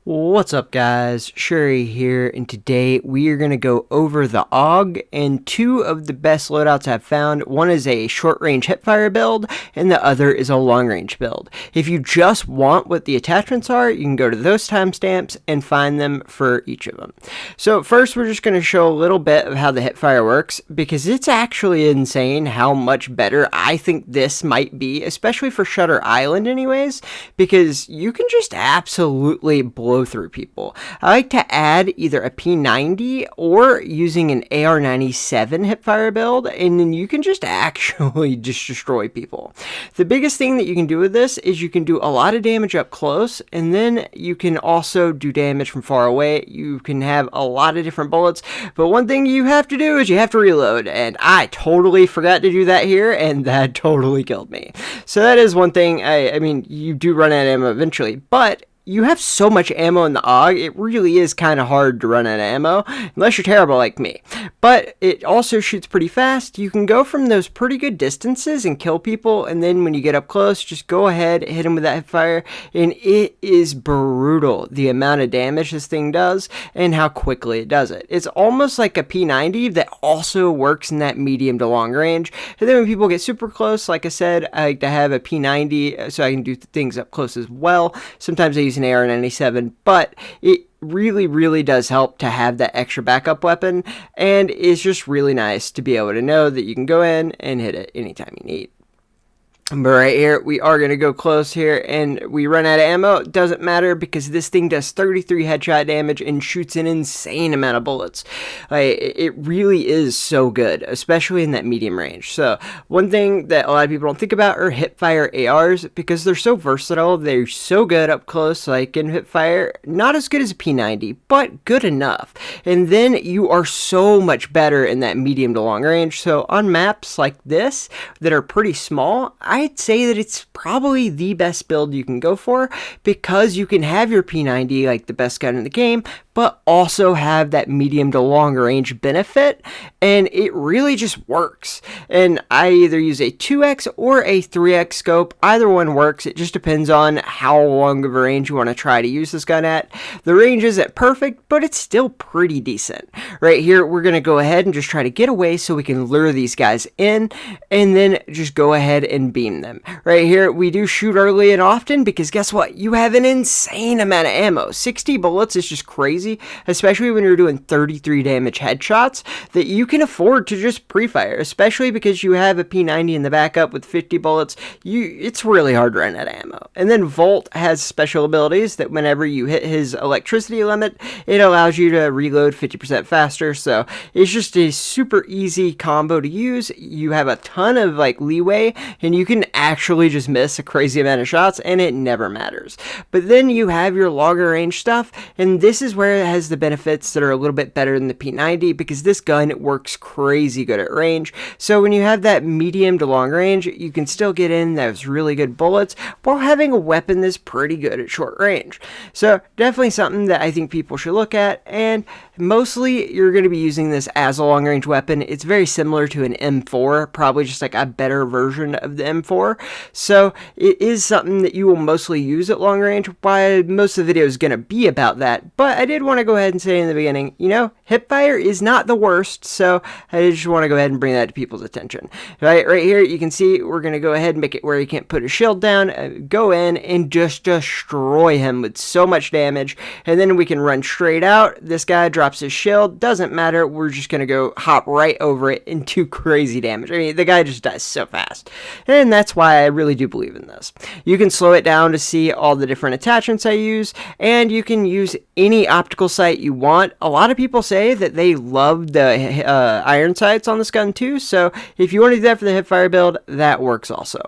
What's up guys, Shouri here, and today we are going to go over the AUG and two of the best loadouts I've found. One is a short range hipfire build and the other is a long range build. If you just want what the attachments are, you can go to those timestamps and find them for each of them. So first we're just going to show a little bit of how the hipfire works, because it's actually insane how much better I think this might be, especially for Shutter Island anyways, because you can just absolutely blow through people. I like to add either a P90 or using an AR97 hipfire build, and then you can just actually just destroy people. The biggest thing that you can do with this is you can do a lot of damage up close, and then you can also do damage from far away. You can have a lot of different bullets, but one thing you have to do is you have to reload, and I totally forgot to do that here, and that totally killed me. So that is one thing. I mean, you do run out of ammo eventually, but you have so much ammo in the AUG, it really is kind of hard to run out of ammo, unless you're terrible like me. But it also shoots pretty fast. You can go from those pretty good distances and kill people, and then when you get up close, just go ahead, hit them with that fire, and it is brutal, the amount of damage this thing does, and how quickly it does it. It's almost like a P90 that also works in that medium to long range, and then when people get super close, like I said, I like to have a P90 so I can do things up close as well. Sometimes I use an AR97, but it really does help to have that extra backup weapon, and it's just really nice to be able to know that you can go in and hit it anytime you need. But right here, we are going to go close here, and we run out of ammo. It doesn't matter, because this thing does 33 headshot damage and shoots an insane amount of bullets. It really is so good, especially in that medium range. So one thing that a lot of people don't think about are hipfire ARs, because they're so versatile. They're so good up close, like in hipfire. Not as good as a P90, but good enough. And then you are so much better in that medium to long range. So on maps like this that are pretty small, I'd say that it's probably the best build you can go for, because you can have your P90, like the best gun in the game, but also have that medium to long range benefit, and it really just works. And I either use a 2x or a 3x scope. Either one works. It just depends on how long of a range you want to try to use this gun at. The range isn't perfect, but it's still pretty decent. Right here, we're going to go ahead and just try to get away so we can lure these guys in, and then just go ahead and beam them. Right here, we do shoot early and often, because guess what? You have an insane amount of ammo. 60 bullets is just crazy, especially when you're doing 33 damage headshots, that you can afford to just pre-fire, especially because you have a P90 in the backup with 50 bullets. It's really hard to run out of ammo. And then Volt has special abilities that whenever you hit his electricity limit, it allows you to reload 50% faster. So it's just a super easy combo to use. You have a ton of leeway, and you can actually just miss a crazy amount of shots, and it never matters. But then you have your longer range stuff, and this is where it has the benefits that are a little bit better than the P90, because this gun works crazy good at range. So when you have that medium to long range, you can still get in those really good bullets while having a weapon that's pretty good at short range. So definitely something that I think people should look at, and mostly you're going to be using this as a long range weapon. It's very similar to an M4, probably just like a better version of the M4. So it is something that you will mostly use at long range, while most of the video is going to be about that. But I did want to go ahead and say in the beginning, hipfire is not the worst, so I just want to go ahead and bring that to people's attention. Right here, you can see we're going to go ahead and make it where he can't put his shield down, go in and just destroy him with so much damage, and then we can run straight out. This guy drops his shield, doesn't matter, we're just going to go hop right over it and do crazy damage. I mean, the guy just dies so fast, and that's why I really do believe in this. You can slow it down to see all the different attachments I use, and you can use any optical sight you want. A lot of people say that they love the iron sights on this gun too, so if you want to do that for the hipfire build, that works also.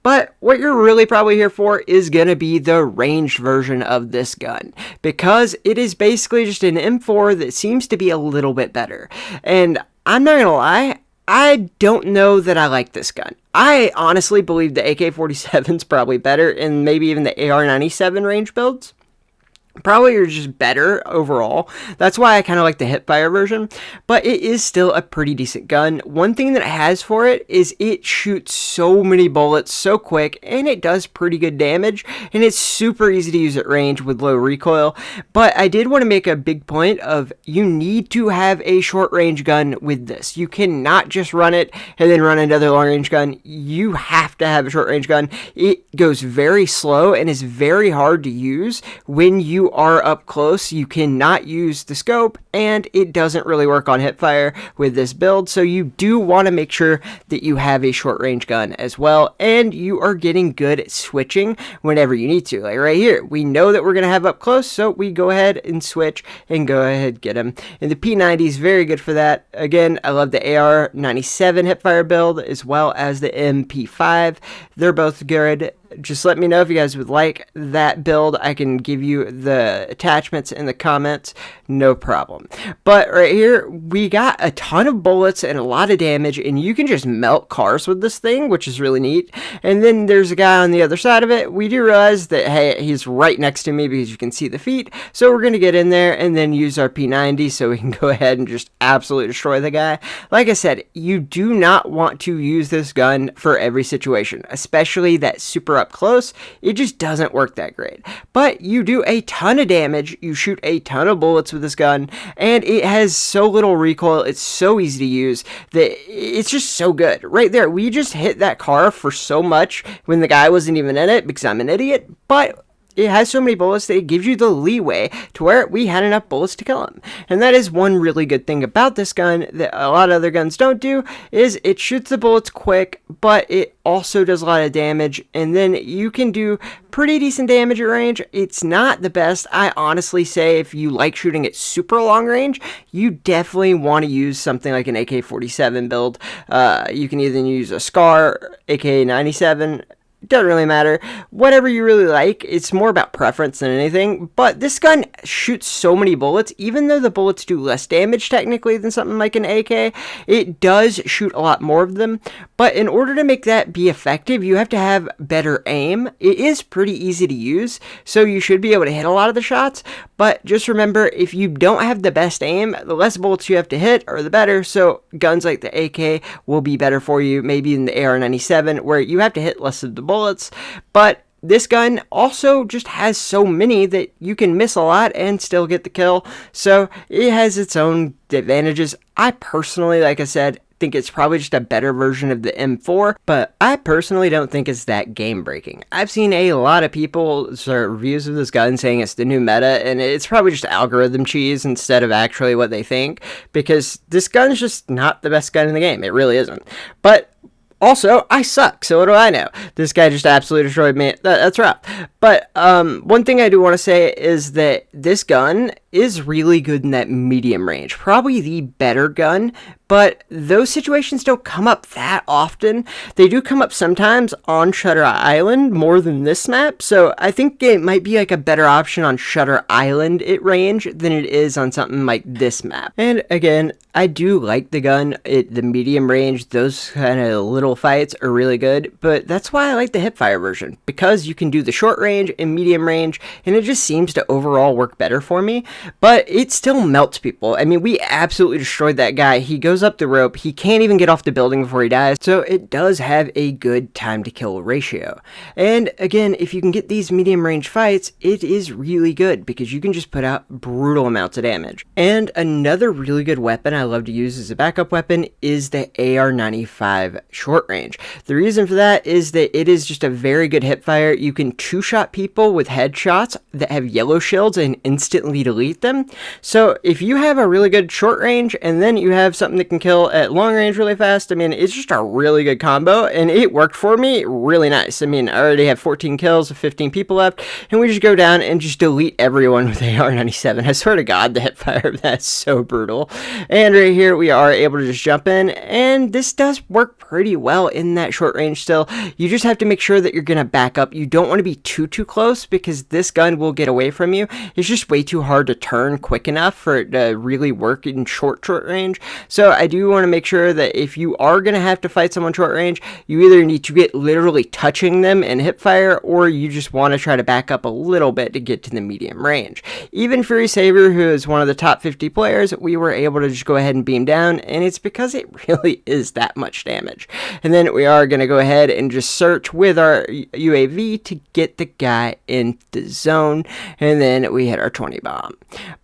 But what you're really probably here for is going to be the ranged version of this gun, because it is basically just an M4 that seems to be a little bit better. And I'm not going to lie, I don't know that I like this gun. I honestly believe the AK-47 is probably better, and maybe even the AR-97 range builds. probably are just better overall. That's why I kind of like the hipfire version, but it is still a pretty decent gun. One thing that it has for it is it shoots so many bullets so quick, and it does pretty good damage, and it's super easy to use at range with low recoil. But I did want to make a big point of you need to have a short range gun with this. You cannot just run it and then run another long range gun. You have to have a short range gun. It goes very slow and is very hard to use when you are up close. You cannot use the scope, and it doesn't really work on hipfire with this build, so you do want to make sure that you have a short range gun as well, and you are getting good at switching whenever you need to. Like right here, we know that we're going to have up close, so we go ahead and switch and go ahead and get them. And the P90 is very good for that. Again, I love the AR97 hipfire build as well as the MP5. They're both good. Just let me know if you guys would like that build. I can give you the attachments in the comments, no problem. But right here, we got a ton of bullets and a lot of damage, and you can just melt cars with this thing, which is really neat. And then there's a guy on the other side of it. We do realize that, hey, he's right next to me because you can see the feet. So we're going to get in there and then use our P90 so we can go ahead and just absolutely destroy the guy. Like I said, you do not want to use this gun for every situation, especially that super up close. It just doesn't work that great. But you do a ton of damage, you shoot a ton of bullets with this gun, and it has so little recoil, it's so easy to use that it's just so good. Right there, we just hit that car for so much when the guy wasn't even in it because I'm an idiot, but it has so many bullets that it gives you the leeway to where we had enough bullets to kill him. And that is one really good thing about this gun that a lot of other guns don't do, is it shoots the bullets quick, but it also does a lot of damage, and then you can do pretty decent damage at range. It's not the best. I honestly say if you like shooting at super long range, you definitely want to use something like an AK-47 build. You can either use a SCAR, AK-97, doesn't really matter. Whatever you really like. It's more about preference than anything. But this gun shoots so many bullets. Even though the bullets do less damage technically than something like an AK, it does shoot a lot more of them. But in order to make that be effective, you have to have better aim. It is pretty easy to use, so you should be able to hit a lot of the shots. But just remember, if you don't have the best aim, the less bullets you have to hit are the better. So guns like the AK will be better for you, maybe in the AR-97, where you have to hit less of the bullets. But this gun also just has so many that you can miss a lot and still get the kill. So it has its own advantages. I personally, like I said, think it's probably just a better version of the M4, but I personally don't think it's that game breaking. I've seen a lot of people start reviews of this gun saying it's the new meta, and it's probably just algorithm cheese instead of actually what they think, because this gun's just not the best gun in the game. It really isn't. But also, I suck, so what do I know? This guy just absolutely destroyed me. That's rough. But one thing I do want to say is that this gun is really good in that medium range. Probably the better gun, but those situations don't come up that often. They do come up sometimes on Shutter Island more than this map, so I think it might be like a better option on Shutter Island at range than it is on something like this map. And again, I do like the gun at the medium range. Those kind of little fights are really good, but that's why I like the hipfire version, because you can do the short range and medium range, and it just seems to overall work better for me. But it still melts people. I mean, we absolutely destroyed that guy. He goes up the rope. He can't even get off the building before he dies. So it does have a good time to kill ratio. And again, if you can get these medium range fights, it is really good because you can just put out brutal amounts of damage. And another really good weapon I love to use as a backup weapon is the AR-95 short range. The reason for that is that it is just a very good hipfire. You can two-shot people with headshots that have yellow shields and instantly delete them. So if you have a really good short range and then you have something that can kill at long range really fast, I mean, it's just a really good combo, and it worked for me really nice. I mean, I already have 14 kills with 15 people left, and we just go down and just delete everyone with AR-97. I swear to God, the hipfire of that's so brutal. And right here, we are able to just jump in, and this does work pretty well. well in that short range still. You just have to make sure that you're going to back up. You don't want to be too close because this gun will get away from you. It's just way too hard to turn quick enough for it to really work in short range. So I do want to make sure that if you are going to have to fight someone short range, you either need to get literally touching them and hip fire, or you just want to try to back up a little bit to get to the medium range. Even Fury Saber, who is one of the top 50 players, we were able to just go ahead and beam down, and it's because it really is that much damage. And then we are going to go ahead and just search with our UAV to get the guy in the zone, and then we hit our 20 bomb.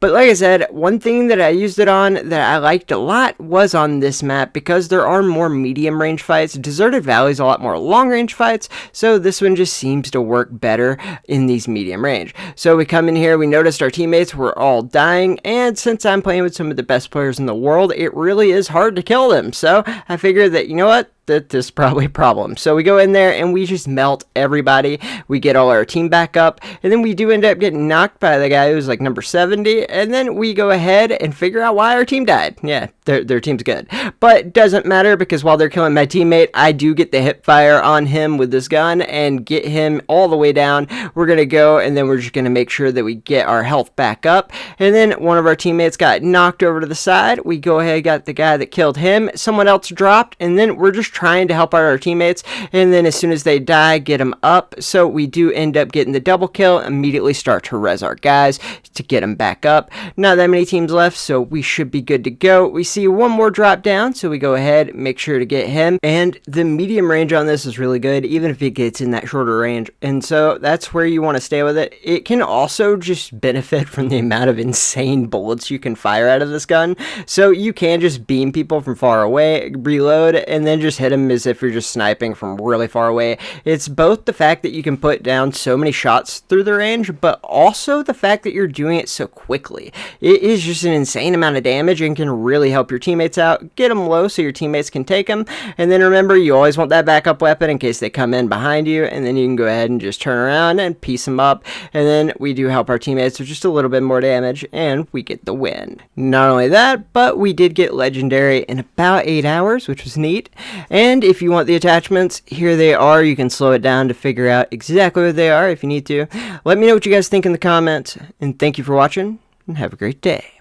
But like I said, one thing that I used it on that I liked a lot was on this map, because there are more medium range fights. Deserted Valley is a lot more long range fights, so this one just seems to work better in these medium range. So we come in here, we noticed our teammates were all dying, and since I'm playing with some of the best players in the world, it really is hard to kill them. So I figured that, you know what, that there's probably a problem. So we go in there and we just melt everybody. We get all our team back up, and then we do end up getting knocked by the guy who's like number 70, and then we go ahead and figure out why our team died. Yeah, their team's good. But it doesn't matter, because while they're killing my teammate, I do get the hip fire on him with this gun and get him all the way down. We're going to go, and then we're just going to make sure that we get our health back up. And then one of our teammates got knocked over to the side. We go ahead, got the guy that killed him. Someone else dropped, and then we're just trying to help out our teammates, and then as soon as they die, get them up. So we do end up getting the double kill, immediately start to res our guys to get them back up. Not that many teams left, so we should be good to go. We see one more drop down, so we go ahead, make sure to get him, and the medium range on this is really good, even if it gets in that shorter range, and so that's where you want to stay with it. It can also just benefit from the amount of insane bullets you can fire out of this gun, so you can just beam people from far away, reload, and then just hit them as if you're just sniping from really far away. It's both the fact that you can put down so many shots through the range, but also the fact that you're doing it so quickly. It is just an insane amount of damage and can really help your teammates out. Get them low so your teammates can take them, and then remember, you always want that backup weapon in case they come in behind you, and then you can go ahead and just turn around and piece them up, and then we do help our teammates with just a little bit more damage, and we get the win. Not only that, but we did get legendary in about 8 hours, which was neat. And if you want the attachments, here they are. You can slow it down to figure out exactly what they are if you need to. Let me know what you guys think in the comments, and thank you for watching, and have a great day.